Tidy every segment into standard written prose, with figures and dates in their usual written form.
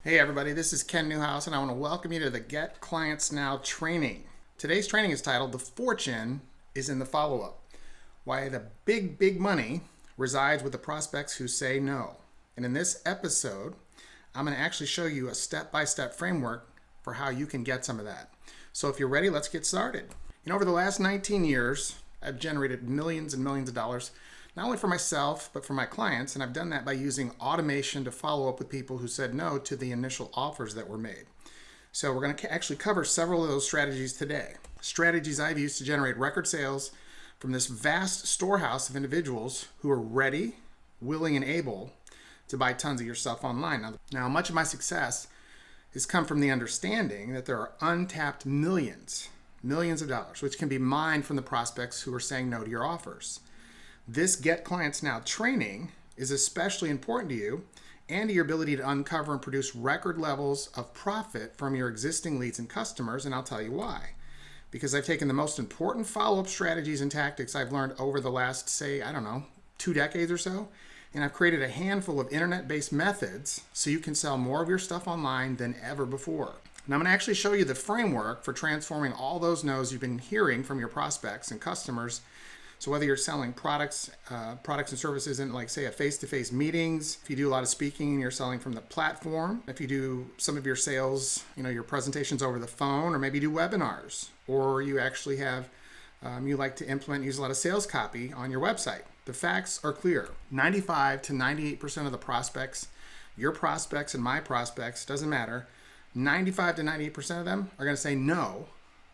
Hey everybody, this is Ken Newhouse and I want to welcome you to the Get Clients Now training. Today's training is titled The Fortune is in the Follow-Up. Why the big money resides with the prospects who say no. And in this episode, I'm going to actually show you a step-by-step framework for how you can get some of that. So if you're ready, let's get started. Over the last 19 years, I've generated millions and millions of dollars, not only for myself, but for my clients, and I've done that by using automation to follow up with people who said no to the initial offers that were made. So we're going to actually cover several of those strategies today. Strategies I've used to generate record sales from this vast storehouse of individuals who are ready, willing, and able to buy tons of your stuff online. Now, much of my success has come from the understanding that there are untapped millions of dollars, which can be mined from the prospects who are saying no to your offers. This Get Clients Now training is especially important to you and to your ability to uncover and produce record levels of profit from your existing leads and customers, and I'll tell you why. Because I've taken the most important follow-up strategies and tactics I've learned over the last, 2 decades or so, and I've created a handful of internet-based methods so you can sell more of your stuff online than ever before. Now I'm going to actually show you the framework for transforming all those no's you've been hearing from your prospects and customers. So whether you're selling products and services in, like, say, a face-to-face meetings, if you do a lot of speaking and you're selling from the platform, if you do some of your sales, your presentations over the phone, or maybe do webinars, or you actually have, you like to implement and use a lot of sales copy on your website. The facts are clear. 95 to 98% of the prospects, your prospects and my prospects, doesn't matter, 95 to 98% of them are going to say no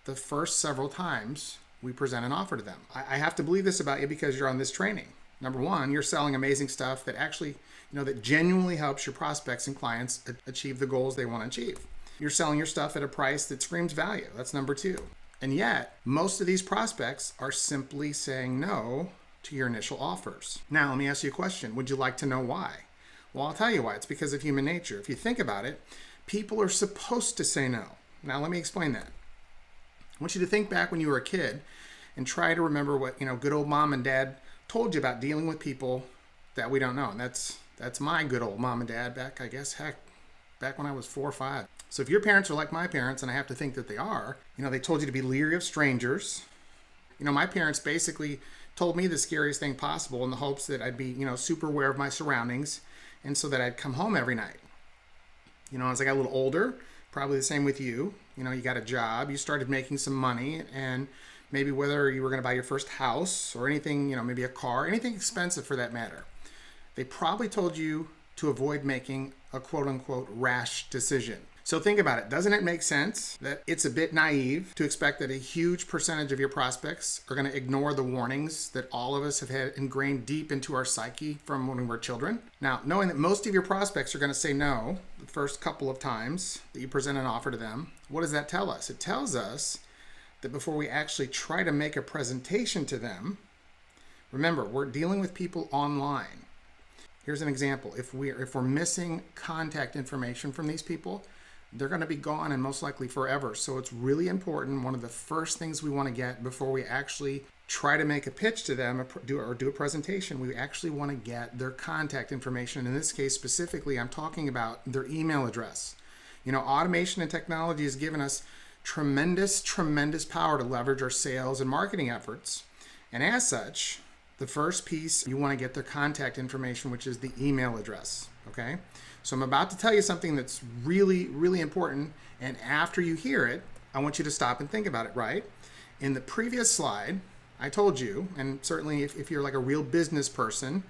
the first several times we present an offer to them. I have to believe this about you because you're on this training. Number one, you're selling amazing stuff that actually, that genuinely helps your prospects and clients achieve the goals they want to achieve. You're selling your stuff at a price that screams value. That's number two. And yet, most of these prospects are simply saying no to your initial offers. Now, let me ask you a question. Would you like to know why? Well, I'll tell you why. It's because of human nature. If you think about it, people are supposed to say no. Now, let me explain that. I want you to think back when you were a kid and try to remember what, good old mom and dad told you about dealing with people that we don't know. And that's my good old mom and dad back when I was 4 or 5. So if your parents are like my parents, and I have to think that they are, they told you to be leery of strangers. My parents basically told me the scariest thing possible in the hopes that I'd be, super aware of my surroundings, and so that I'd come home every night. As I got a little older, probably the same with you. You got a job, you started making some money, and maybe whether you were going to buy your first house or anything, maybe a car, anything expensive for that matter, they probably told you to avoid making a quote-unquote rash decision. So think about it. Doesn't it make sense that it's a bit naive to expect that a huge percentage of your prospects are going to ignore the warnings that all of us have had ingrained deep into our psyche from when we were children? Now, knowing that most of your prospects are going to say no the first couple of times that you present an offer to them, what does that tell us? It tells us that before we actually try to make a presentation to them, remember, we're dealing with people online. Here's an example. If we're missing contact information from these people, they're going to be gone and most likely forever. So it's really important. One of the first things we want to get before we actually try to make a pitch to them or do a presentation, we actually want to get their contact information. In this case specifically, I'm talking about their email address. Automation and technology has given us tremendous power to leverage our sales and marketing efforts. And as such, the first piece, you want to get their contact information, which is the email address. Okay? So I'm about to tell you something that's really, really important. And after you hear it, I want you to stop and think about it, right? In the previous slide, I told you, and certainly if you're like a real business person,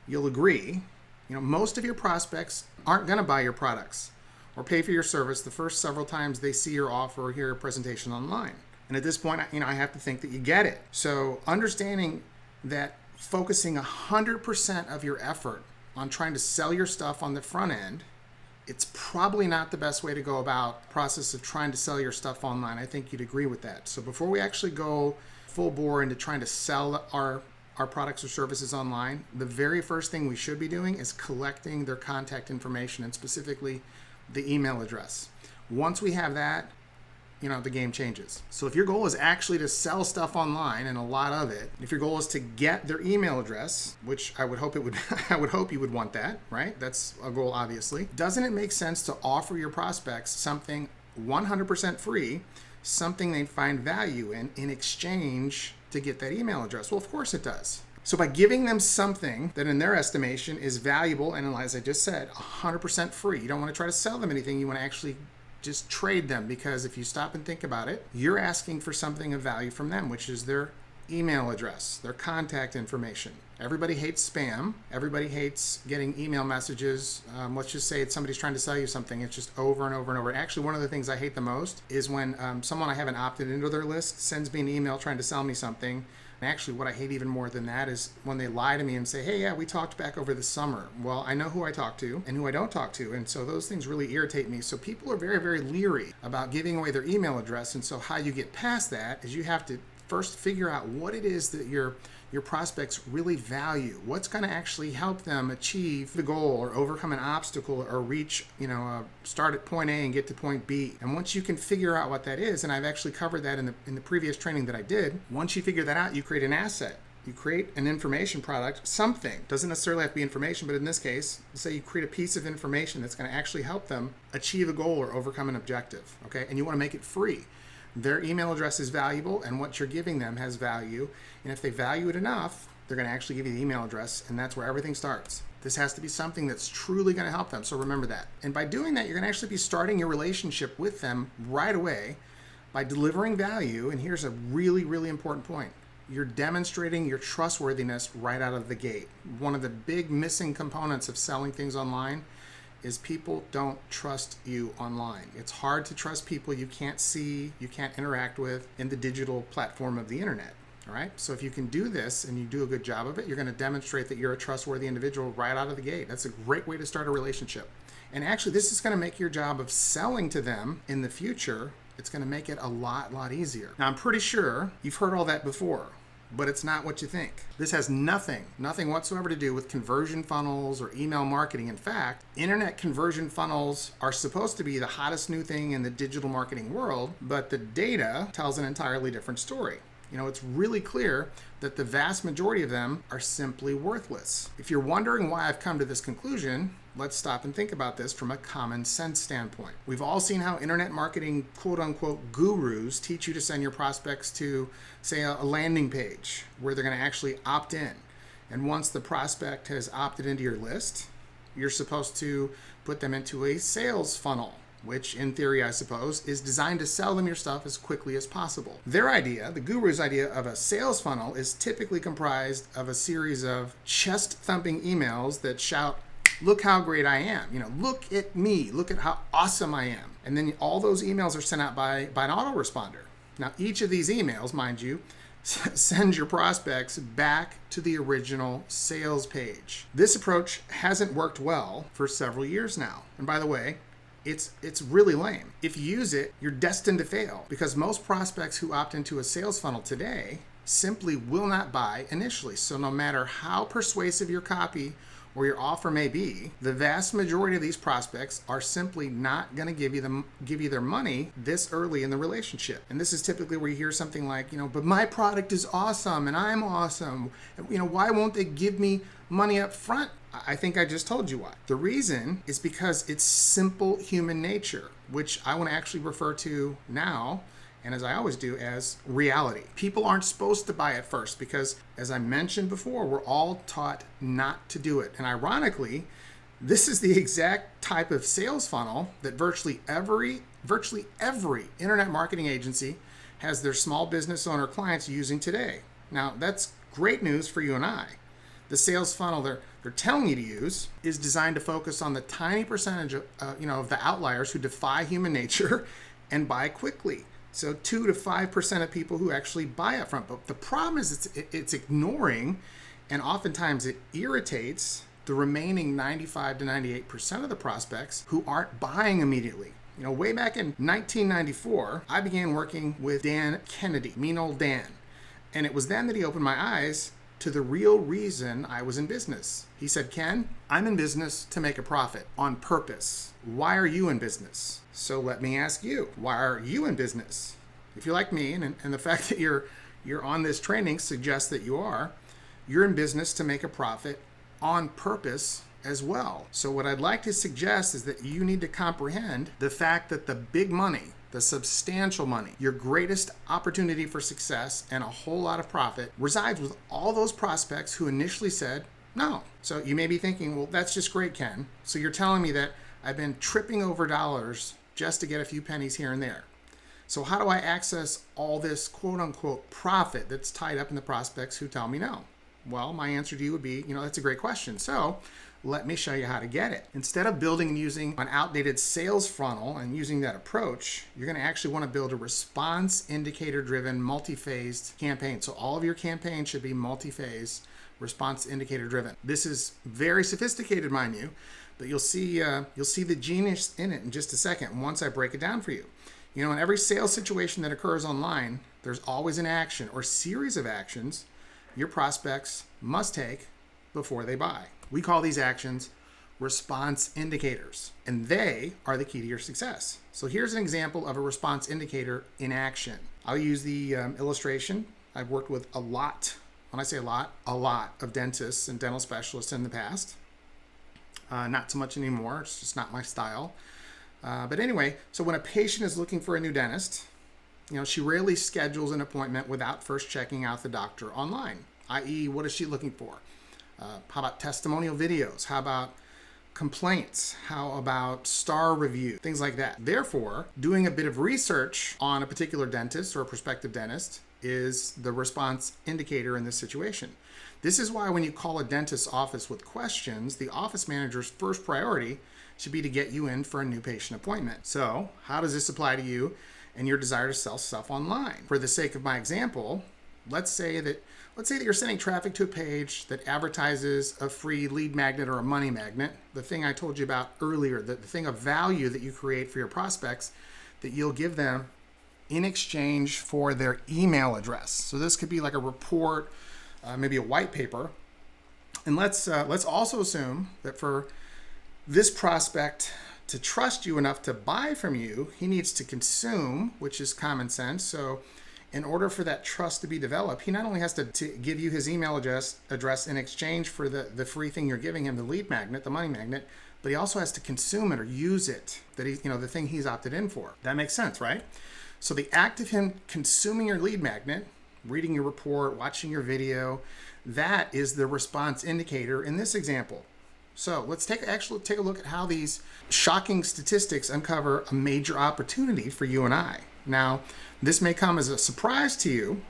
you'll agree, most of your prospects aren't going to buy your products or pay for your service the first several times they see your offer or hear your presentation online. And at this point, I have to think that you get it. So understanding that focusing 100% of your effort on trying to sell your stuff on the front end, it's probably not the best way to go about the process of trying to sell your stuff online. I think you'd agree with that. So before we actually go full bore into trying to sell our products or services online, the very first thing we should be doing is collecting their contact information, and specifically the email address. Once we have that, the game changes. So if your goal is actually to sell stuff online, and a lot of it, if your goal is to get their email address, which I would hope I would hope you would want that, right? That's a goal, obviously. Doesn't it make sense to offer your prospects something 100% free, something they find value in exchange to get that email address? Well, of course it does. So by giving them something that in their estimation is valuable, and as I just said, 100% free, you don't want to try to sell them anything, you want to actually just trade them, because if you stop and think about it, you're asking for something of value from them, which is their email address, their contact information. Everybody hates spam. Everybody hates getting email messages. Let's just say somebody's trying to sell you something. It's just over and over and over. Actually, one of the things I hate the most is when someone I haven't opted into their list sends me an email trying to sell me something. And actually, what I hate even more than that is when they lie to me and say, hey, yeah, we talked back over the summer. Well, I know who I talk to and who I don't talk to. And so those things really irritate me. So people are very, very leery about giving away their email address. And so how you get past that is you have to first figure out what it is that your prospects really value. What's going to actually help them achieve the goal or overcome an obstacle or reach, start at point A and get to point B. And once you can figure out what that is, and I've actually covered that in the previous training that I did, once you figure that out, you create an asset. You create an information product, something. Doesn't necessarily have to be information, but in this case, say you create a piece of information that's going to actually help them achieve a goal or overcome an objective, okay? And you want to make it free. Their email address is valuable, and what you're giving them has value. And if they value it enough, they're going to actually give you the email address, and that's where everything starts. This has to be something that's truly going to help them, so remember that. And by doing that, you're going to actually be starting your relationship with them right away by delivering value. And here's a really, really important point. You're demonstrating your trustworthiness right out of the gate. One of the big missing components of selling things online is people don't trust you online. It's hard to trust people you can't see, you can't interact with in the digital platform of the internet. All right. So if you can do this and you do a good job of it, you're going to demonstrate that you're a trustworthy individual right out of the gate. That's a great way to start a relationship. And actually, this is going to make your job of selling to them in the future, it's going to make it a lot easier. Now, I'm pretty sure you've heard all that before, but it's not what you think. This has nothing whatsoever to do with conversion funnels or email marketing. In fact, internet conversion funnels are supposed to be the hottest new thing in the digital marketing world, but the data tells an entirely different story. It's really clear that the vast majority of them are simply worthless. If you're wondering why I've come to this conclusion, let's stop and think about this from a common sense standpoint. We've all seen how internet marketing, quote unquote, gurus teach you to send your prospects to, say, a landing page where they're going to actually opt in. And once the prospect has opted into your list, you're supposed to put them into a sales funnel, which in theory, I suppose, is designed to sell them your stuff as quickly as possible. Their idea, the guru's idea of a sales funnel, is typically comprised of a series of chest-thumping emails that shout, look how great I am. Look at me. Look at how awesome I am. And then all those emails are sent out by an autoresponder. Now, each of these emails, mind you, sends your prospects back to the original sales page. This approach hasn't worked well for several years now. And by the way, it's really lame. If you use it, you're destined to fail, because most prospects who opt into a sales funnel today simply will not buy initially. So no matter how persuasive your copy or your offer may be, the vast majority of these prospects are simply not going to give you their money this early in the relationship. And this is typically where you hear something like, but my product is awesome and I'm awesome. Why won't they give me money up front? I think I just told you why. The reason is because it's simple human nature, which I want to actually refer to now, and as I always do, as reality. People aren't supposed to buy at first because, as I mentioned before, we're all taught not to do it. And ironically, this is the exact type of sales funnel that virtually every internet marketing agency has their small business owner clients using today. Now, that's great news for you and I. The sales funnel they're telling you to use is designed to focus on the tiny percentage of the outliers who defy human nature and buy quickly. So 2 to 5% of people who actually buy up front. But the problem is it's ignoring, and oftentimes it irritates, the remaining 95 to 98% of the prospects who aren't buying immediately. Way back in 1994, I began working with Dan Kennedy, mean old Dan. And it was then that he opened my eyes to the real reason I was in business. He said, Ken, I'm in business to make a profit on purpose. why are you in business? So let me ask you, why are you in business? If you're like me, and the fact that you're on this training suggests that you're in business to make a profit on purpose as well. So what I'd like to suggest is that you need to comprehend the fact that the big money, the substantial money, your greatest opportunity for success and a whole lot of profit resides with all those prospects who initially said no. So you may be thinking, well, that's just great, Ken. So you're telling me that I've been tripping over dollars just to get a few pennies here and there. So how do I access all this quote unquote profit that's tied up in the prospects who tell me no? Well, my answer to you would be, that's a great question. So let me show you how to get it. Instead of building and using an outdated sales funnel and using that approach, you're going to actually want to build a response indicator driven multi-phased campaign. So all of your campaigns should be multi-phase response indicator driven. This is very sophisticated, mind you, but you'll see the genius in it in just a second once I break it down for you. In every sales situation that occurs online, there's always an action or series of actions your prospects must take before they buy. We call these actions response indicators, and they are the key to your success. So here's an example of a response indicator in action. I'll use the illustration. I've worked with a lot, when I say a lot of dentists and dental specialists in the past. Not so much anymore. It's just not my style. But anyway, so when a patient is looking for a new dentist, she rarely schedules an appointment without first checking out the doctor online, i.e., what is she looking for? How about testimonial videos? How about complaints? How about star review? Things like that. Therefore, doing a bit of research on a particular dentist or a prospective dentist is the response indicator in this situation. This is why when you call a dentist's office with questions, the office manager's first priority should be to get you in for a new patient appointment. So how does this apply to you and your desire to sell stuff online? For the sake of my example, let's say that you're sending traffic to a page that advertises a free lead magnet or a money magnet, the thing I told you about earlier, the thing of value that you create for your prospects that you'll give them in exchange for their email address. So this could be like a report, maybe a white paper. And let's also assume that for this prospect to trust you enough to buy from you, he needs to consume, which is common sense. So in order for that trust to be developed, he not only has to give you his email address in exchange for the free thing you're giving him, the lead magnet, the money magnet, but he also has to consume it or use it, that he's, the thing he's opted in for. That makes sense, right? So the act of him consuming your lead magnet, reading your report, watching your video, that is the response indicator in this example. So let's take a look at how these shocking statistics uncover a major opportunity for you and I. Now, this may come as a surprise to you.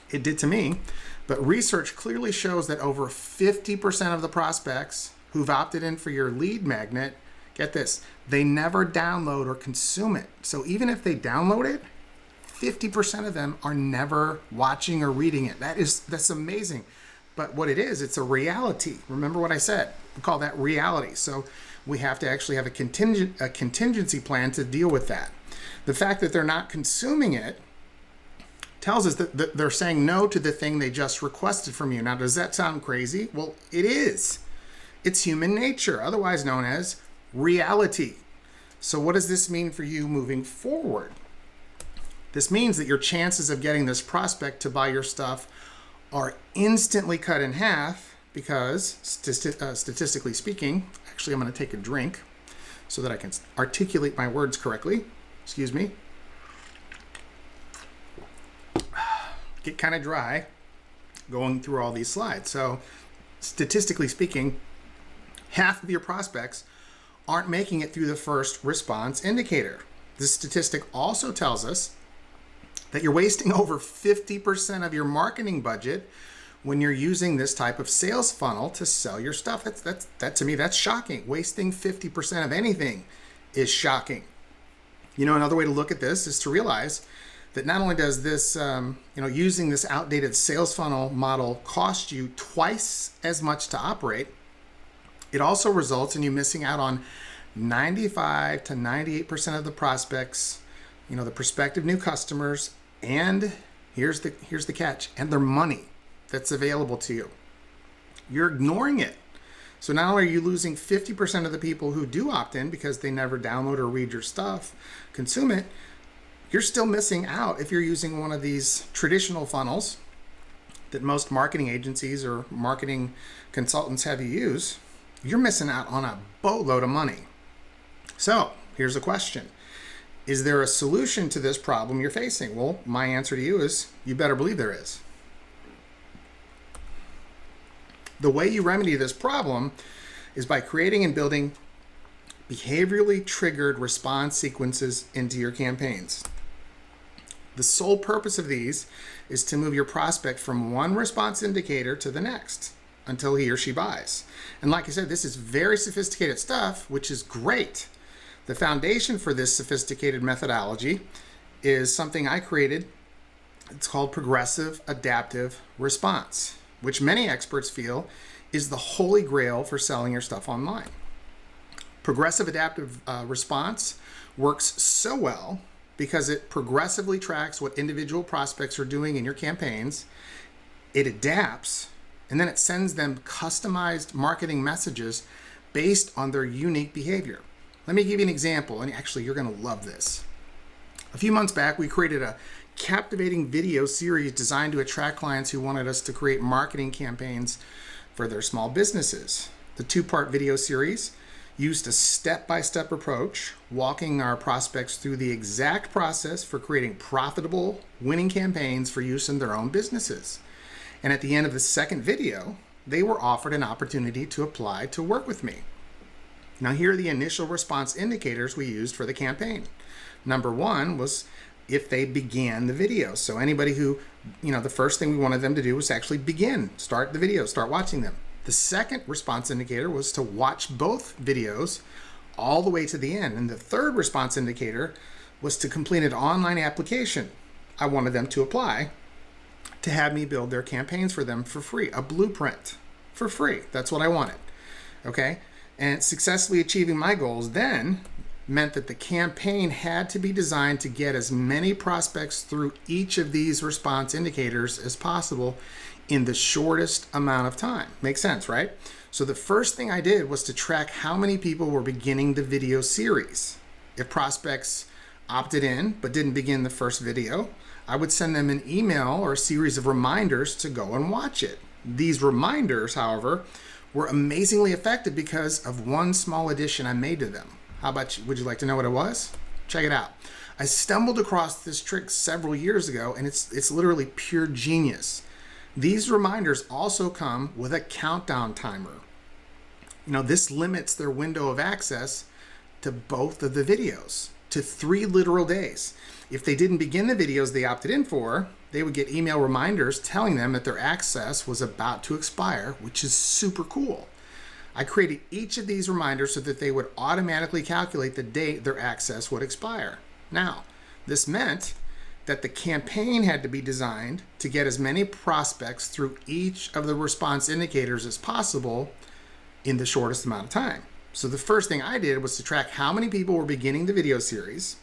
It did to me, but research clearly shows that over 50% of the prospects who've opted in for your lead magnet, get this, they never download or consume it. So even if they download it, 50% of them are never watching or reading it. That's amazing. But what it is, it's a reality. Remember what I said? We call that reality. So we have to actually have a contingency plan to deal with that. The fact that they're not consuming it tells us that they're saying no to the thing they just requested from you. Now, does that sound crazy? Well, it is. It's human nature, otherwise known as reality. So what does this mean for you moving forward? This means that your chances of getting this prospect to buy your stuff are instantly cut in half because, statistically speaking, actually I'm going to take a drink so that I can articulate my words correctly. Excuse me. Get kind of dry going through all these slides. So statistically speaking, half of your prospects aren't making it through the first response indicator. This statistic also tells us that you're wasting over 50% of your marketing budget when you're using this type of sales funnel to sell your stuff. That to me, that's shocking. Wasting 50% of anything is shocking. Another way to look at this is to realize that not only does this, using this outdated sales funnel model cost you twice as much to operate, it also results in you missing out on 95 to 98% of the prospects, the prospective new customers, and here's the catch, and their money that's available to you. You're ignoring it. So not only are you losing 50% of the people who do opt in because they never download or read your stuff, consume it, you're still missing out if you're using one of these traditional funnels that most marketing agencies or marketing consultants have you use. You're missing out on a boatload of money. So here's a question. Is there a solution to this problem you're facing? Well, my answer to you is you better believe there is. The way you remedy this problem is by creating and building behaviorally triggered response sequences into your campaigns. The sole purpose of these is to move your prospect from one response indicator to the next until he or she buys. And like I said, this is very sophisticated stuff, which is great. The foundation for this sophisticated methodology is something I created. It's called progressive adaptive response, which many experts feel is the holy grail for selling your stuff online. Progressive adaptive response works so well because it progressively tracks what individual prospects are doing in your campaigns. It adapts, and then it sends them customized marketing messages based on their unique behavior. Let me give you an example, and actually you're going to love this. A few months back, we created a captivating video series designed to attract clients who wanted us to create marketing campaigns for their small businesses. The two-part video series used a step-by-step approach, walking our prospects through the exact process for creating profitable, winning campaigns for use in their own businesses. And at the end of the second video, they were offered an opportunity to apply to work with me. Now, here are the initial response indicators we used for the campaign. Number one was if they began the video. So anybody who, the first thing we wanted them to do was actually start the video, start watching them. The second response indicator was to watch both videos all the way to the end. And the third response indicator was to complete an online application. I wanted them to apply to have me build their campaigns for them for free, a blueprint for free. That's what I wanted. Okay. And successfully achieving my goals then meant that the campaign had to be designed to get as many prospects through each of these response indicators as possible in the shortest amount of time. Makes sense, right? So the first thing I did was to track how many people were beginning the video series. If prospects opted in but didn't begin the first video, I would send them an email or a series of reminders to go and watch it. These reminders, however, were amazingly effective because of one small addition I made to them. How about you? Would you like to know what it was? Check it out. I stumbled across this trick several years ago, and it's literally pure genius. These reminders also come with a countdown timer. This limits their window of access to both of the videos to 3 literal days. If they didn't begin the videos they opted in for, they would get email reminders telling them that their access was about to expire, which is super cool. I created each of these reminders so that they would automatically calculate the date their access would expire. Now, this meant that the campaign had to be designed to get as many prospects through each of the response indicators as possible in the shortest amount of time. So the first thing I did was to track how many people were beginning the video series.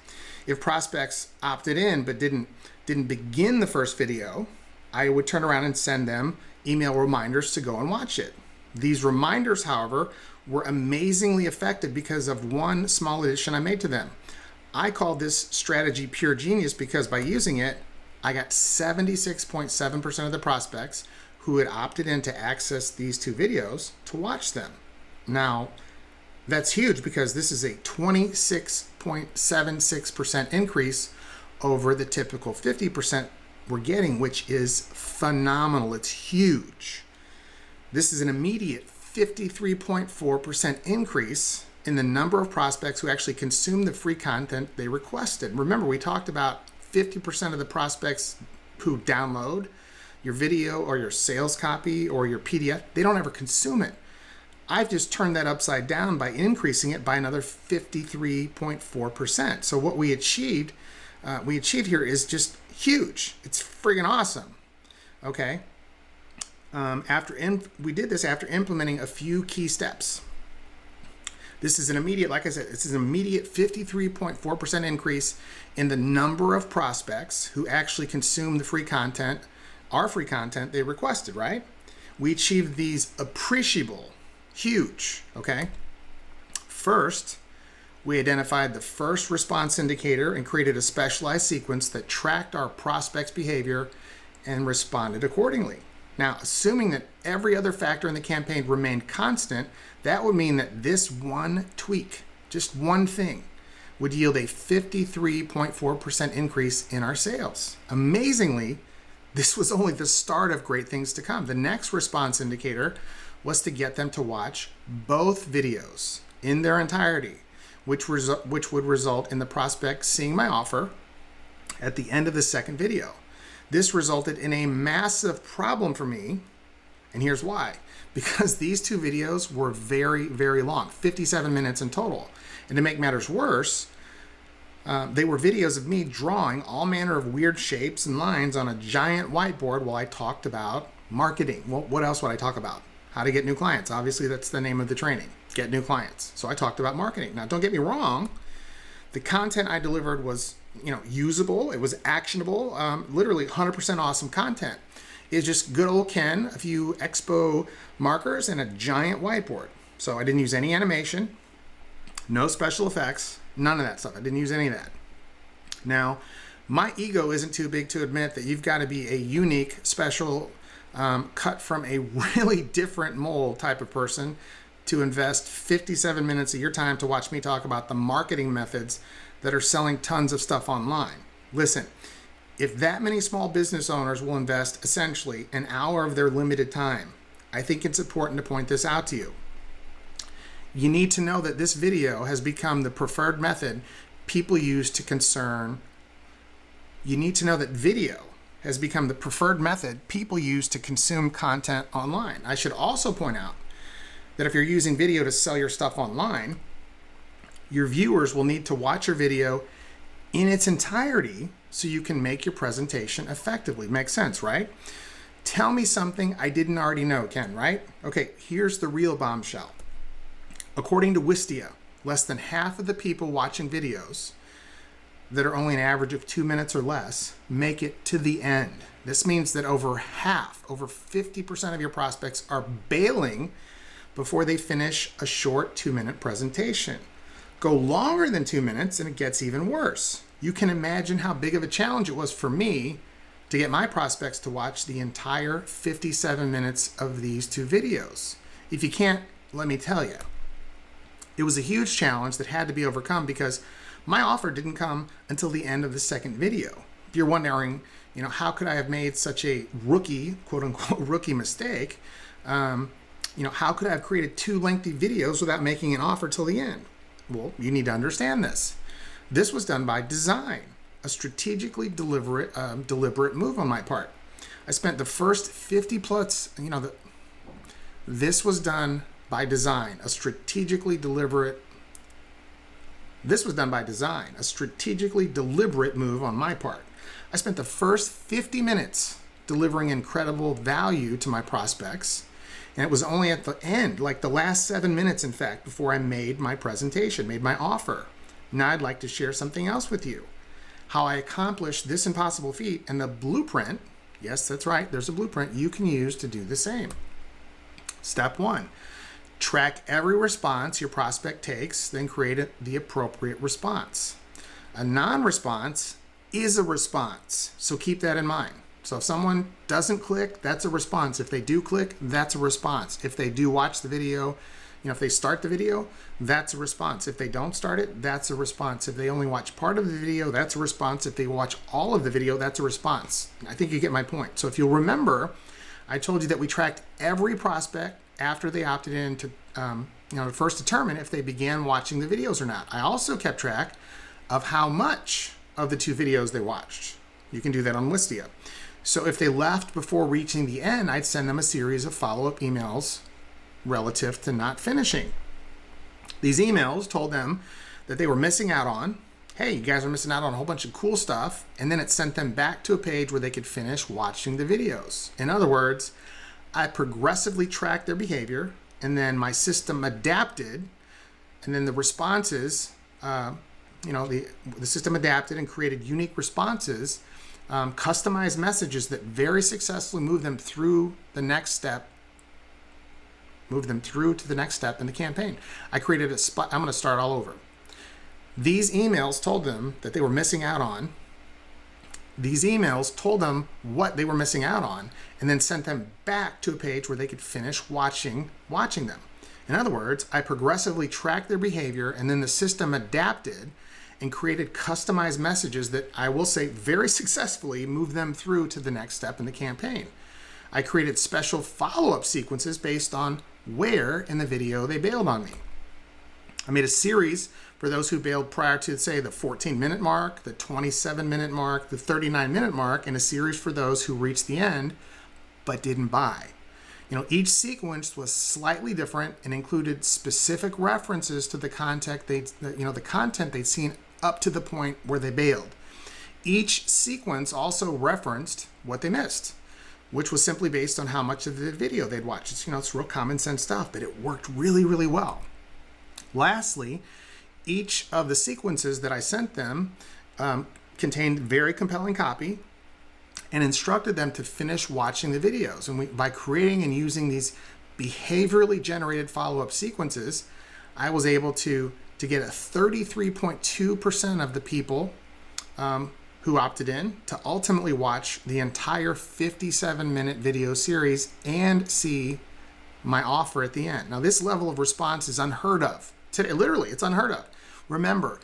If prospects opted in but didn't begin the first video, I would turn around and send them email reminders to go and watch it. These reminders, however, were amazingly effective because of one small addition I made to them. I call this strategy pure genius because by using it, I got 76.7% of the prospects who had opted in to access these 2 videos to watch them. Now, that's huge because this is a 26.76% increase over the typical 50% we're getting, which is phenomenal. It's huge. This is an immediate 53.4% increase in the number of prospects who actually consume the free content they requested. Remember, we talked about 50% of the prospects who download your video or your sales copy or your PDF, they don't ever consume it. I've just turned that upside down by increasing it by another 53.4%. So what we achieved here is just huge. It's friggin' awesome. Okay. We did this after implementing a few key steps. This is an immediate, like I said, this is an immediate 53.4% increase in the number of prospects who actually consume the free content, our free content they requested, right? We achieved these appreciable Huge, okay? First, we identified the first response indicator and created a specialized sequence that tracked our prospects' behavior and responded accordingly. Now, assuming that every other factor in the campaign remained constant, that would mean that this one tweak, just one thing, would yield a 53.4% increase in our sales. Amazingly, this was only the start of great things to come. The next response indicator was to get them to watch both videos in their entirety, which would result in the prospect seeing my offer at the end of the second video. This resulted in a massive problem for me, and here's why. Because these two videos were very, very long, 57 minutes in total. And to make matters worse, they were videos of me drawing all manner of weird shapes and lines on a giant whiteboard while I talked about marketing. Well, what else would I talk about? How to get new clients. Obviously, that's the name of the training, get new clients. So I talked about marketing. Now, don't get me wrong. The content I delivered was, usable. It was actionable. Literally 100% awesome content. It's just good old Ken, a few expo markers, and a giant whiteboard. So I didn't use any animation, no special effects, none of that stuff. I didn't use any of that. Now, my ego isn't too big to admit that you've got to be a unique, special, cut from a really different mold type of person to invest 57 minutes of your time to watch me talk about the marketing methods that are selling tons of stuff online. Listen, if that many small business owners will invest essentially an hour of their limited time, I think it's important to point this out to you. You need to know that this video has become the preferred method people use to consume content online. I should also point out that if you're using video to sell your stuff online, your viewers will need to watch your video in its entirety so you can make your presentation effectively. Makes sense, right? Tell me something I didn't already know, Ken, right? Okay, here's the real bombshell. According to Wistia, less than half of the people watching videos that are only an average of 2 minutes or less make it to the end. This means that over 50% of your prospects are bailing before they finish a short 2-minute presentation. Go longer than 2 minutes and it gets even worse. You can imagine how big of a challenge it was for me to get my prospects to watch the entire 57 minutes of these two videos. If you can't, let me tell you. It was a huge challenge that had to be overcome because my offer didn't come until the end of the second video. If you're wondering, how could I have made such a rookie, quote unquote, rookie mistake? How could I have created 2 lengthy videos without making an offer till the end? Well, you need to understand this. This was done by design, a strategically deliberate move on my part. I spent the first 50 plus, this was done by design, a strategically deliberate move on my part. I spent the first 50 minutes delivering incredible value to my prospects, and it was only at the end, like the last 7 minutes, in fact, before I made my presentation, made my offer. Now I'd like to share something else with you. How I accomplished this impossible feat and the blueprint, yes, that's right, there's a blueprint you can use to do the same. Step 1, track every response your prospect takes, then create the appropriate response. A non-response is a response, so keep that in mind. So if someone doesn't click, that's a response. If they do click, that's a response. If they do watch the video, if they start the video, that's a response. If they don't start it, that's a response. If they only watch part of the video, that's a response. If they watch all of the video, that's a response. I think you get my point. So if you'll remember, I told you that we tracked every prospect after they opted in to first determine if they began watching the videos or not. I also kept track of how much of the 2 videos they watched. You can do that on Wistia. So if they left before reaching the end, I'd send them a series of follow-up emails relative to not finishing. These emails told them that they were missing out on, hey, you guys are missing out on a whole bunch of cool stuff, and then it sent them back to a page where they could finish watching the videos. In other words, I progressively tracked their behavior, and then my system adapted, and then the responses, the system adapted and created unique responses, customized messages that very successfully moved them through the next step move them through to the next step in the campaign. I created a spot. I'm going to start all over. These emails told them that they were missing out on. These emails told them what they were missing out on, and then sent them back to a page where they could finish watching them. In other words, I progressively tracked their behavior, and then the system adapted and created customized messages that I will say very successfully moved them through to the next step in the campaign. I created special follow-up sequences based on where in the video they bailed on me. I made a series for those who bailed prior to, say, the 14-minute mark, the 27-minute mark, the 39-minute mark, and a series for those who reached the end but didn't buy. Each sequence was slightly different and included specific references to the content they'd seen up to the point where they bailed. Each sequence also referenced what they missed, which was simply based on how much of the video they'd watched. It's real common sense stuff, but it worked really, really well. Lastly, each of the sequences that I sent them contained very compelling copy and instructed them to finish watching the videos. And by creating and using these behaviorally generated follow-up sequences, I was able to get a 33.2% of the people who opted in to ultimately watch the entire 57-minute video series and see my offer at the end. Now, this level of response is unheard of. Today, literally, it's unheard of. Remember,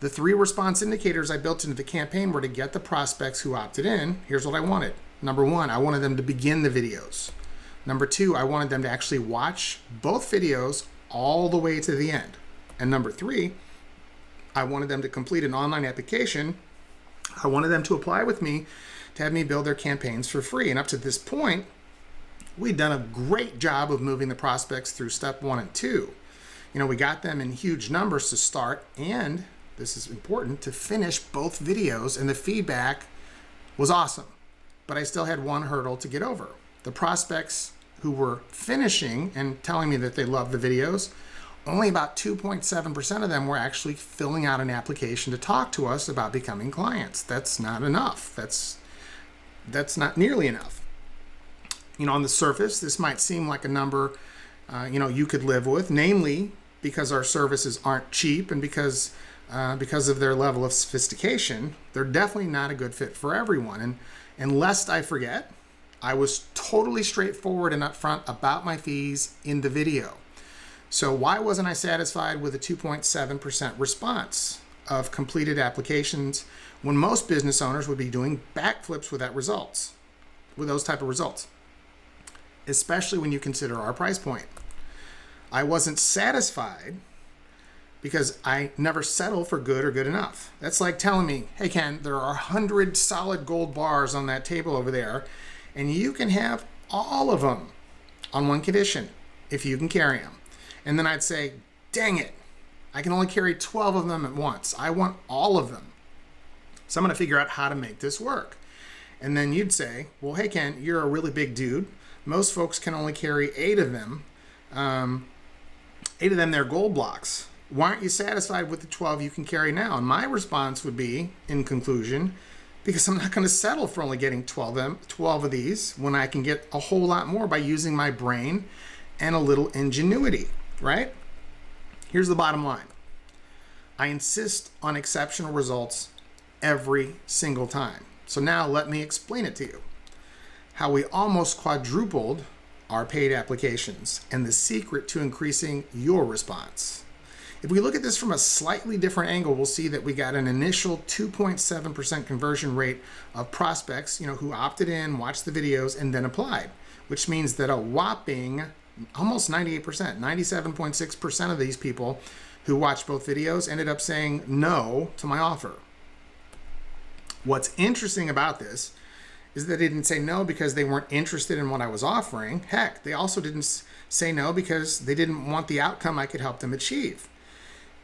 the 3 response indicators I built into the campaign were to get the prospects who opted in. Here's what I wanted. Number 1, I wanted them to begin the videos. Number 2, I wanted them to actually watch both videos all the way to the end. And number 3, I wanted them to complete an online application. I wanted them to apply with me to have me build their campaigns for free. And up to this point, we'd done a great job of moving the prospects through step 1 and 2. We got them in huge numbers to start, and this is important, to finish both videos, and the feedback was awesome. But I still had one hurdle to get over. The prospects who were finishing and telling me that they loved the videos, only about 2.7% of them were actually filling out an application to talk to us about becoming clients. That's not enough. That's not nearly enough. On the surface, this might seem like a number you could live with, namely because our services aren't cheap and because of their level of sophistication. They're definitely not a good fit for everyone. And lest I forget, I was totally straightforward and upfront about my fees in the video. So why wasn't I satisfied with a 2.7% response of completed applications when most business owners would be doing backflips with those type of results, especially when you consider our price point? I wasn't satisfied because I never settle for good or good enough. That's like telling me, hey Ken, there are 100 solid gold bars on that table over there, and you can have all of them on one condition, if you can carry them. And then I'd say, dang it, I can only carry 12 of them at once. I want all of them. So I'm going to figure out how to make this work. And then you'd say, well, hey Ken, you're a really big dude. Most folks can only carry 8 of them. 8 of them, they're gold blocks. Why aren't you satisfied with the 12 you can carry now? And my response would be, in conclusion, because I'm not going to settle for only getting 12 of these when I can get a whole lot more by using my brain and a little ingenuity, right? Here's the bottom line. I insist on exceptional results every single time. So now let me explain it to you. How we almost quadrupled our paid applications and the secret to increasing your response. If we look at this from a slightly different angle, we'll see that we got an initial 2.7% conversion rate of prospects, who opted in, watched the videos, and then applied, which means that a whopping almost 98%, 97.6% of these people who watched both videos ended up saying no to my offer. What's interesting about this is that they didn't say no because they weren't interested in what I was offering. Heck, they also didn't say no because they didn't want the outcome I could help them achieve.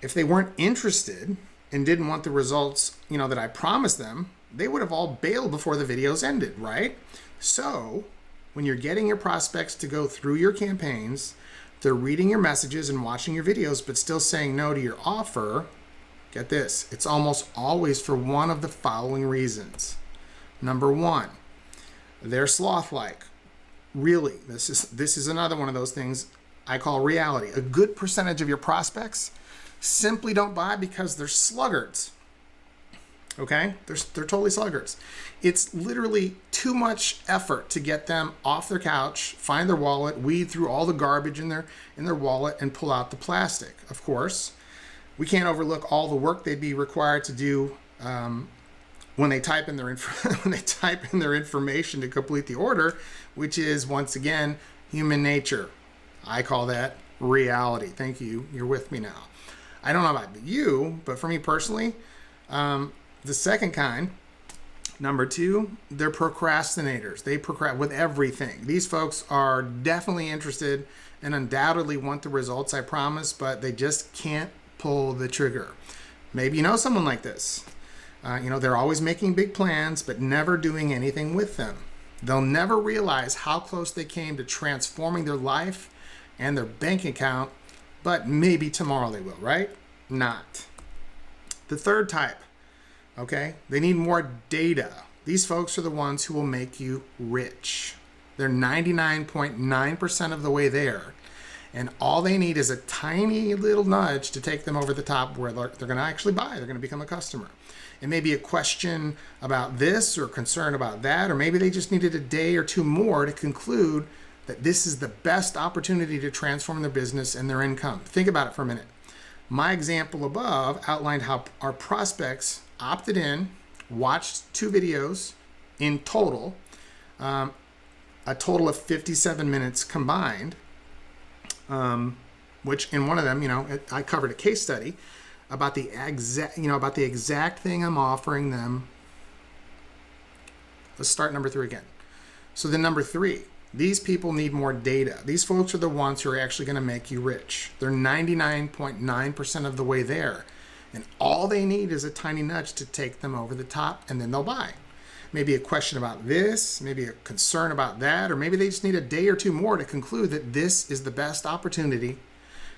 If they weren't interested and didn't want the results, that I promised them, they would have all bailed before the videos ended, right? So when you're getting your prospects to go through your campaigns, they're reading your messages and watching your videos, but still saying no to your offer, get this, it's almost always for one of the following reasons. Number 1, they're sloth-like. Really, this is another one of those things I call reality. A good percentage of your prospects simply don't buy because they're sluggards. Okay? They're totally sluggards. It's literally too much effort to get them off their couch, find their wallet, weed through all the garbage in their wallet, and pull out the plastic. Of course, we can't overlook all the work they'd be required to do when they type in their information to complete the order, which is once again human nature. I call that reality. Thank you. You're with me now. I don't know about you, but for me personally, the second kind, number two, they're procrastinators. They procrastinate with everything. These folks are definitely interested and undoubtedly want the results I promise, but they just can't pull the trigger. Maybe you know someone like this. They're always making big plans, but never doing anything with them. They'll never realize how close they came to transforming their life and their bank account, but maybe tomorrow they will, right? Not. The third type, okay? They need more data. These folks are the ones who will make you rich. They're 99.9% of the way there. And all they need is a tiny little nudge to take them over the top where they're going to actually buy. They're going to become a customer. It may be a question about this or concern about that, or maybe they just needed a day or two more to conclude that this is the best opportunity to transform their business and their income. Think about it for a minute. My example above outlined how our prospects opted in, watched 2 videos in total, a total of 57 minutes combined, which in one of them, I covered a case study about the exact thing I'm offering them. Let's start number 3 again. So the number 3, these people need more data. These folks are the ones who are actually going to make you rich. They're 99.9% of the way there. And all they need is a tiny nudge to take them over the top, and then they'll buy. Maybe a question about this, maybe a concern about that, or maybe they just need a day or two more to conclude that this is the best opportunity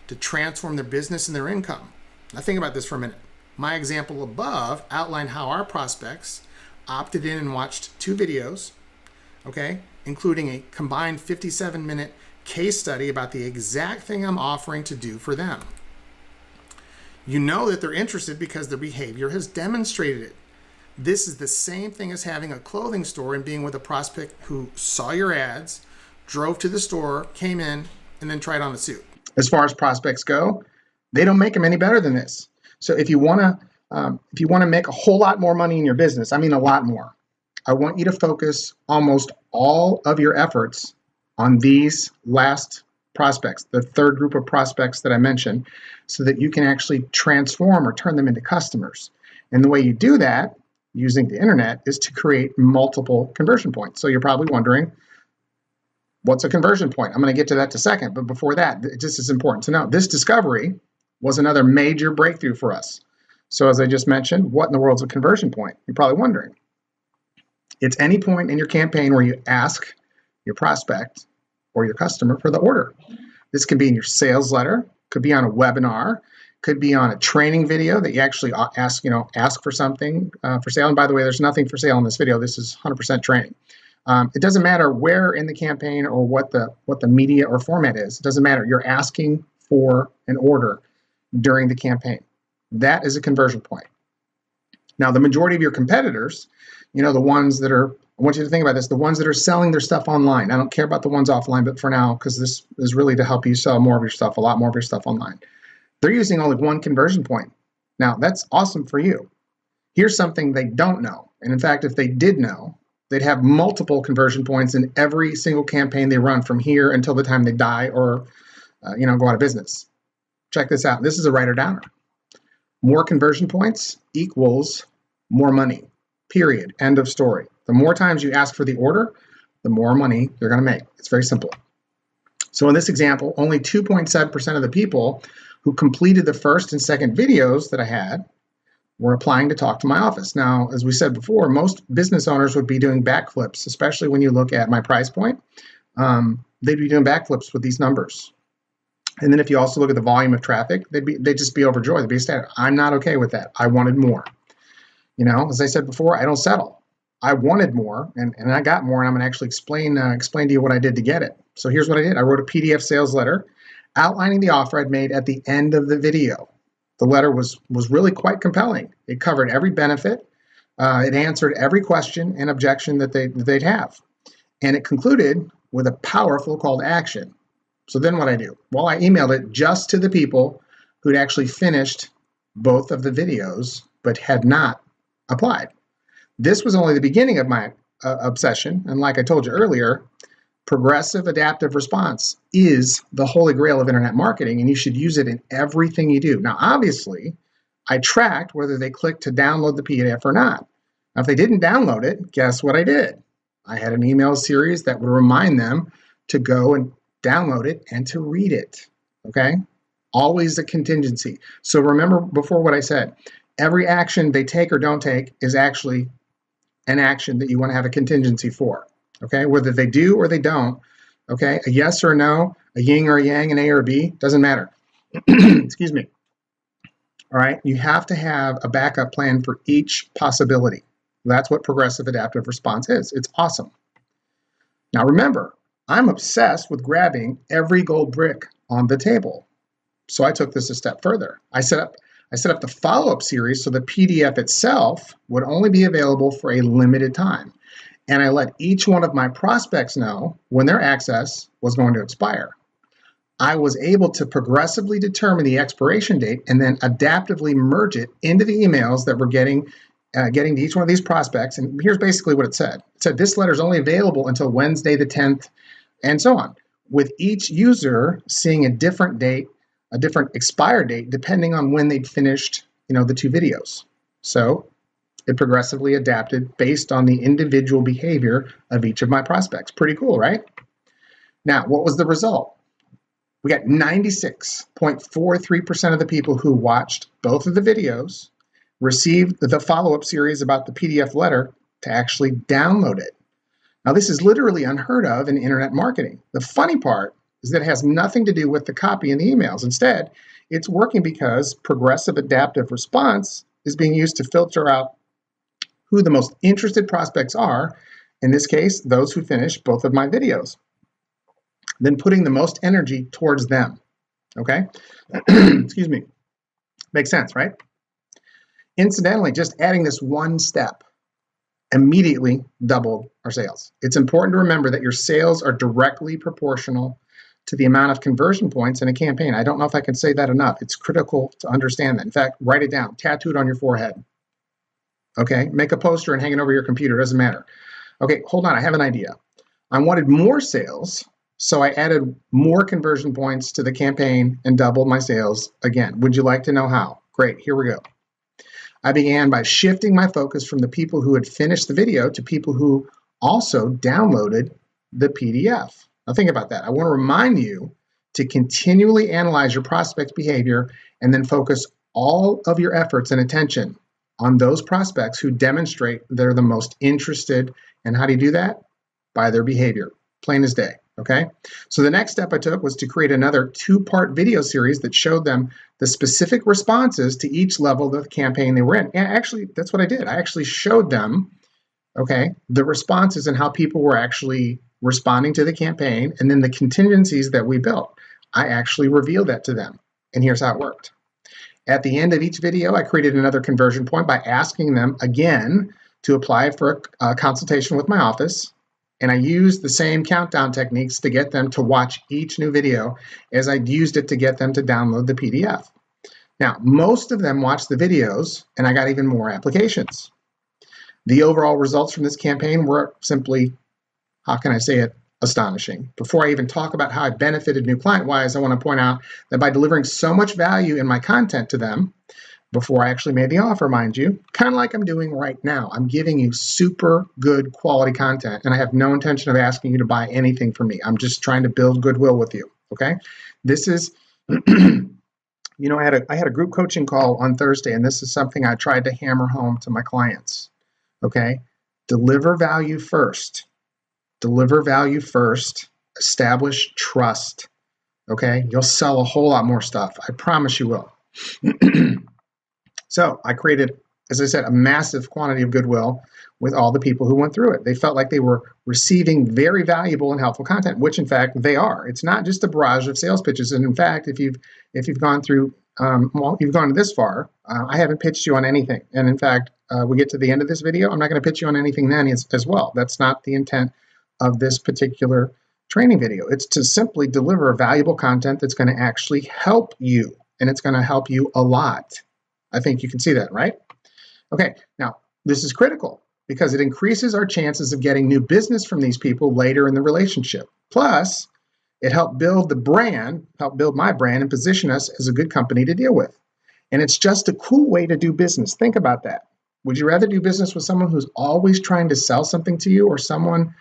to transform their business and their income. Now think about this for a minute. My example above outlined how our prospects opted in and watched 2 videos, okay, including a combined 57-minute case study about the exact thing I'm offering to do for them. You know that they're interested because their behavior has demonstrated it. This is the same thing as having a clothing store and being with a prospect who saw your ads, drove to the store, came in, and then tried on a suit. As far as prospects go, they don't make them any better than this. So if you want to make a whole lot more money in your business, I mean a lot more, I want you to focus almost all of your efforts on these last prospects, the third group of prospects that I mentioned, so that you can actually transform or turn them into customers. And the way you do that using the internet is to create multiple conversion points. So you're probably wondering, what's a conversion point? I'm going to get to that in a second. But before that, it just is important to know this discovery was another major breakthrough for us. So as I just mentioned, what in the world is a conversion point? You're probably wondering. It's any point in your campaign where you ask your prospect or your customer for the order. This can be in your sales letter, could be on a webinar, could be on a training video that you actually ask for something for sale. And by the way, there's nothing for sale in this video. This is 100% training. It doesn't matter where in the campaign or what the media or format is. It doesn't matter. You're asking for an order during the campaign. That is a conversion point. Now, the majority of your competitors, the ones that are, I want you to think about this, the ones that are selling their stuff online. I don't care about the ones offline, but for now, because this is really to help you sell more of your stuff, a lot more of your stuff online. They're using only one conversion point. Now, that's awesome for you. Here's something they don't know. And in fact, if they did know, they'd have multiple conversion points in every single campaign they run from here until the time they die or, go out of business. Check this out. This is a writer-downer. More conversion points equals more money, period. End of story. The more times you ask for the order, the more money you're going to make. It's very simple. So in this example, only 2.7% of the people who completed the first and second videos that I had were applying to talk to my office. Now, as we said before, most business owners would be doing backflips, especially when you look at my price point. They'd be doing backflips with these numbers. And then if you also look at the volume of traffic, they'd just be overjoyed. They'd be ecstatic. I'm not okay with that. I wanted more. As I said before, I don't settle. I wanted more, and I got more, and I'm going to actually explain to you what I did to get it. So here's what I did. I wrote a PDF sales letter outlining the offer I'd made at the end of the video. The letter was really quite compelling. It covered every benefit. It answered every question and objection that they'd have. And it concluded with a powerful call to action. So then what I do? Well, I emailed it just to the people who'd actually finished both of the videos but had not applied. This was only the beginning of my obsession. And like I told you earlier, progressive adaptive response is the holy grail of internet marketing, and you should use it in everything you do. Now, obviously, I tracked whether they clicked to download the PDF or not. Now, if they didn't download it, guess what I did? I had an email series that would remind them to go and download it and to read it, okay? Always a contingency. So remember before what I said, every action they take or don't take is actually an action that you want to have a contingency for, okay? Whether they do or they don't, okay? A yes or a no, a yin or a yang, an A or a B, doesn't matter. Excuse me. All right, you have to have a backup plan for each possibility. That's what progressive adaptive response is. It's awesome. Now remember, I'm obsessed with grabbing every gold brick on the table. So I took this a step further. I set up the follow-up series so the PDF itself would only be available for a limited time. And I let each one of my prospects know when their access was going to expire. I was able to progressively determine the expiration date and then adaptively merge it into the emails that were getting to each one of these prospects. And here's basically what it said. It said this letter is only available until Wednesday the 10th, and so on, with each user seeing a different date, a different expire date, depending on when they'd finished, the 2 videos. So it progressively adapted based on the individual behavior of each of my prospects. Pretty cool, right? Now, what was the result? We got 96.43% of the people who watched both of the videos received the follow-up series about the PDF letter to actually download it. Now, this is literally unheard of in internet marketing. The funny part is that it has nothing to do with the copy in the emails. Instead, it's working because progressive adaptive response is being used to filter out who the most interested prospects are, in this case, those who finished both of my videos, then putting the most energy towards them, okay? Excuse me. Makes sense, right? Incidentally, just adding this one step immediately doubled our sales. It's important to remember that your sales are directly proportional to the amount of conversion points in a campaign. I don't know if I can say that enough. It's critical to understand that. In fact, write it down, tattoo it on your forehead. Okay, make a poster and hang it over your computer, doesn't matter. Okay, hold on, I have an idea. I wanted more sales, so I added more conversion points to the campaign and doubled my sales again. Would you like to know how? Great, here we go. I began by shifting my focus from the people who had finished the video to people who also downloaded the PDF. Now think about that. I want to remind you to continually analyze your prospect's behavior and then focus all of your efforts and attention on those prospects who demonstrate they're the most interested. And how do you do that? By their behavior, plain as day. Okay, so the next step I took was to create another 2-part video series that showed them the specific responses to each level of the campaign they were in. And actually, that's what I did. I actually showed them, okay, the responses and how people were actually responding to the campaign, and then the contingencies that we built. I actually revealed that to them, and here's how it worked. At the end of each video, I created another conversion point by asking them again to apply for a consultation with my office. And I used the same countdown techniques to get them to watch each new video as I used it to get them to download the PDF. Now, most of them watched the videos, and I got even more applications. The overall results from this campaign were simply, how can I say it, astonishing. Before I even talk about how I benefited new client-wise, I want to point out that by delivering so much value in my content to them, before I actually made the offer, mind you, kind of like I'm doing right now. I'm giving you super good quality content, and I have no intention of asking you to buy anything from me. I'm just trying to build goodwill with you, okay? This is, I had a group coaching call on Thursday, and this is something I tried to hammer home to my clients, okay? Deliver value first. Deliver value first. Establish trust, okay? You'll sell a whole lot more stuff. I promise you will. So I created as I said, a massive quantity of goodwill with all the people who went through it. They felt like they were receiving very valuable and helpful content, which in fact they are. It's not just a barrage of sales pitches. And in fact, if you've gone through, you've gone this far, I haven't pitched you on anything. And in fact, we get to the end of this video, I'm not going to pitch you on anything then as well. That's not the intent of this particular training video. It's to simply deliver valuable content that's going to actually help you, and it's going to help you a lot. I think you can see that, right? Okay, now this is critical because it increases our chances of getting new business from these people later in the relationship. Plus, it helped build the brand, help build my brand and position us as a good company to deal with. And it's just a cool way to do business. Think about that. Would you rather do business with someone who's always trying to sell something to you, or someone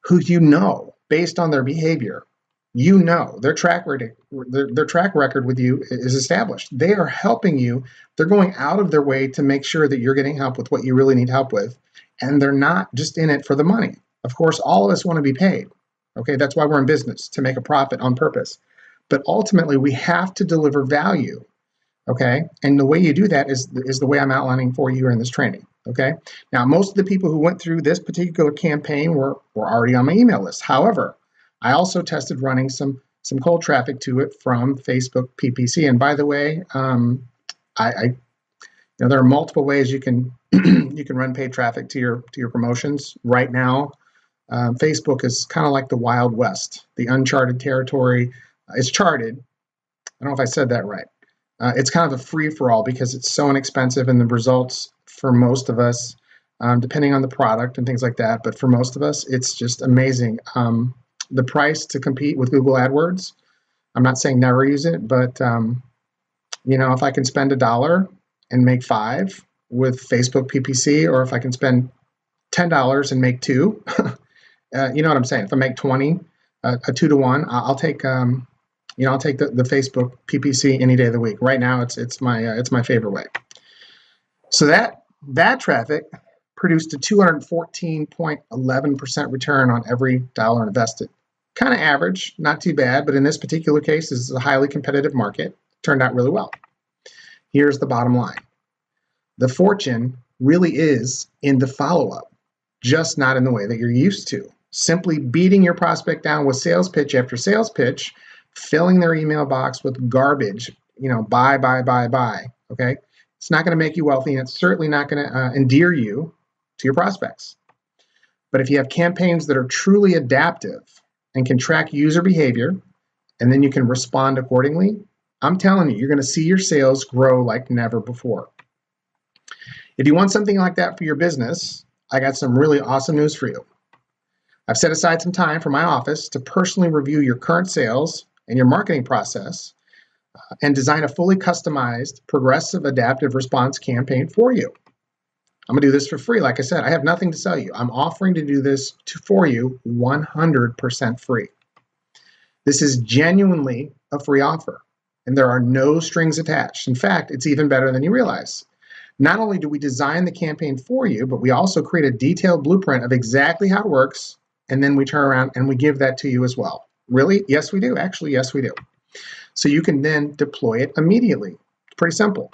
who you know based on their behavior? You know their track record with you is established. They are helping you. They're going out of their way to make sure that you're getting help with what you really need help with. And they're not just in it for the money. Of course, all of us want to be paid. Okay, that's why we're in business, to make a profit on purpose. But ultimately, we have to deliver value. Okay, and the way you do that is the way I'm outlining for you here in this training. Okay, now most of the people who went through this particular campaign were already on my email list. However, I also tested running some cold traffic to it from Facebook PPC. And by the way, there are multiple ways you can you can run paid traffic to your promotions. Right now, Facebook is kind of like the Wild West, the uncharted territory. It's charted. I don't know if I said that right. It's kind of a free-for-all because it's so inexpensive, and the results for most of us, depending on the product and things like that, but for most of us, it's just amazing. The price to compete with Google AdWords, I'm not saying never use it, but if I can spend $1 and make $5 with Facebook PPC, or if I can spend $10 and make $2, you know what I'm saying? If I make 20, a 2-to-1, I'll take I'll take the Facebook PPC any day of the week. Right now, it's my favorite way. So that traffic produced a 214.11% return on every dollar invested. Kind of average, not too bad, but in this particular case, this is a highly competitive market. Turned out really well. Here's the bottom line. The fortune really is in the follow-up, just not in the way that you're used to. Simply beating your prospect down with sales pitch after sales pitch, filling their email box with garbage, buy, okay? It's not going to make you wealthy, and it's certainly not going to endear you to your prospects. But if you have campaigns that are truly adaptive and can track user behavior, and then you can respond accordingly, I'm telling you, you're going to see your sales grow like never before. If you want something like that for your business, I got some really awesome news for you. I've set aside some time for my office to personally review your current sales and your marketing process and design a fully customized, progressive, adaptive response campaign for you. I'm going to do this for free. Like I said, I have nothing to sell you. I'm offering to do this for you 100% free. This is genuinely a free offer, and there are no strings attached. In fact, it's even better than you realize. Not only do we design the campaign for you, but we also create a detailed blueprint of exactly how it works, and then we turn around and we give that to you as well. Really? Yes, we do. Actually, yes, we do. So you can then deploy it immediately. It's pretty simple.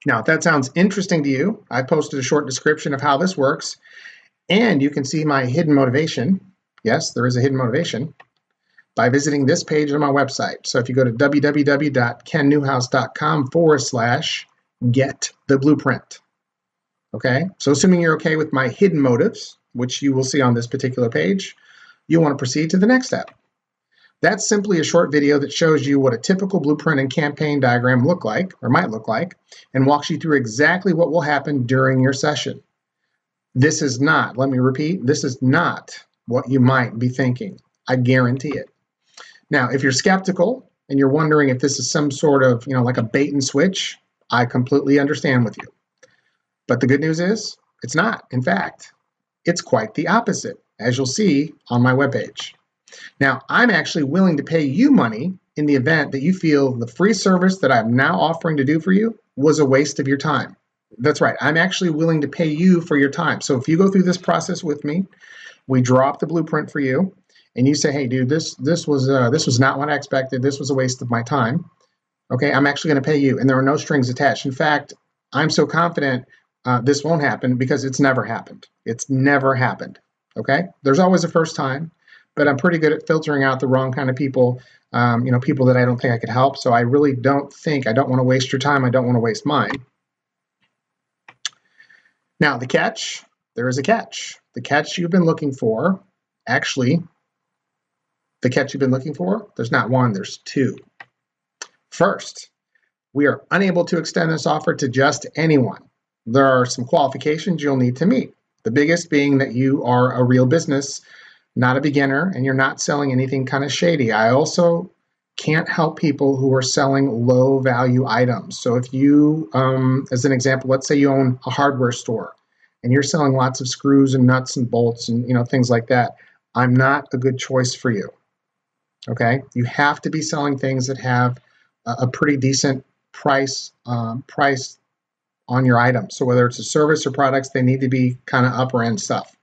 Now, if that sounds interesting to you, I posted a short description of how this works, and you can see my hidden motivation. Yes, there is a hidden motivation by visiting this page on my website. So if you go to www.kennewhouse.com/get the blueprint. Okay, so assuming you're okay with my hidden motives, which you will see on this particular page, you'll want to proceed to the next step. That's simply a short video that shows you what a typical blueprint and campaign diagram look like, or might look like, and walks you through exactly what will happen during your session. This is not, let me repeat, this is not what you might be thinking. I guarantee it. Now, if you're skeptical and you're wondering if this is some sort of, like a bait and switch, I completely understand with you. But the good news is, it's not. In fact, it's quite the opposite, as you'll see on my webpage. Now, I'm actually willing to pay you money in the event that you feel the free service that I'm now offering to do for you was a waste of your time. That's right. I'm actually willing to pay you for your time. So if you go through this process with me, we draw up the blueprint for you, and you say, hey, dude, this was not what I expected. This was a waste of my time. Okay, I'm actually going to pay you, and there are no strings attached. In fact, I'm so confident this won't happen because it's never happened. It's never happened. Okay. There's always a first time, but I'm pretty good at filtering out the wrong kind of people, people that I don't think I could help. So I really I don't want to waste your time. I don't want to waste mine. Now, there is a catch. The catch you've been looking for, actually, there's not one, there's two. First, we are unable to extend this offer to just anyone. There are some qualifications you'll need to meet. The biggest being that you are a real business, not a beginner, and you're not selling anything kind of shady. I also can't help people who are selling low value items. So if you, as an example, let's say you own a hardware store and you're selling lots of screws and nuts and bolts and things like that, I'm not a good choice for you. Okay, you have to be selling things that have a pretty decent price on your item. So whether it's a service or products, they need to be kind of upper end stuff.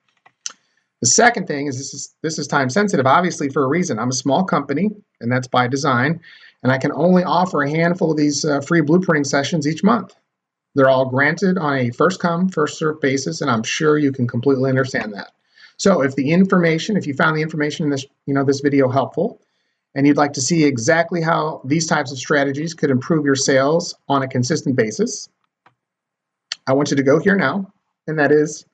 The second thing is this is time sensitive, obviously for a reason. I'm a small company, and that's by design, and I can only offer a handful of these free blueprinting sessions each month. They're all granted on a first come, first served basis, and I'm sure you can completely understand that. So if you found the information in this video helpful, and you'd like to see exactly how these types of strategies could improve your sales on a consistent basis, I want you to go here now, and that is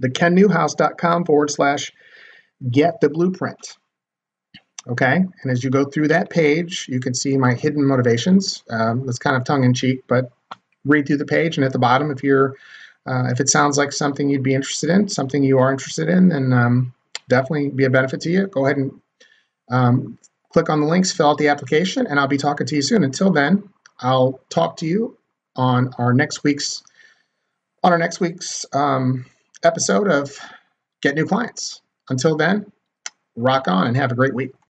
thekennewhouse.com/get the blueprint. Okay, and as you go through that page, you can see my hidden motivations. It's kind of tongue in cheek, but read through the page, and at the bottom, if it sounds like something you'd be interested in, something you are interested in, then definitely be a benefit to you. Go ahead and click on the links, fill out the application, and I'll be talking to you soon. Until then, I'll talk to you on our next week's episode of Get New Clients. Until then, rock on and have a great week.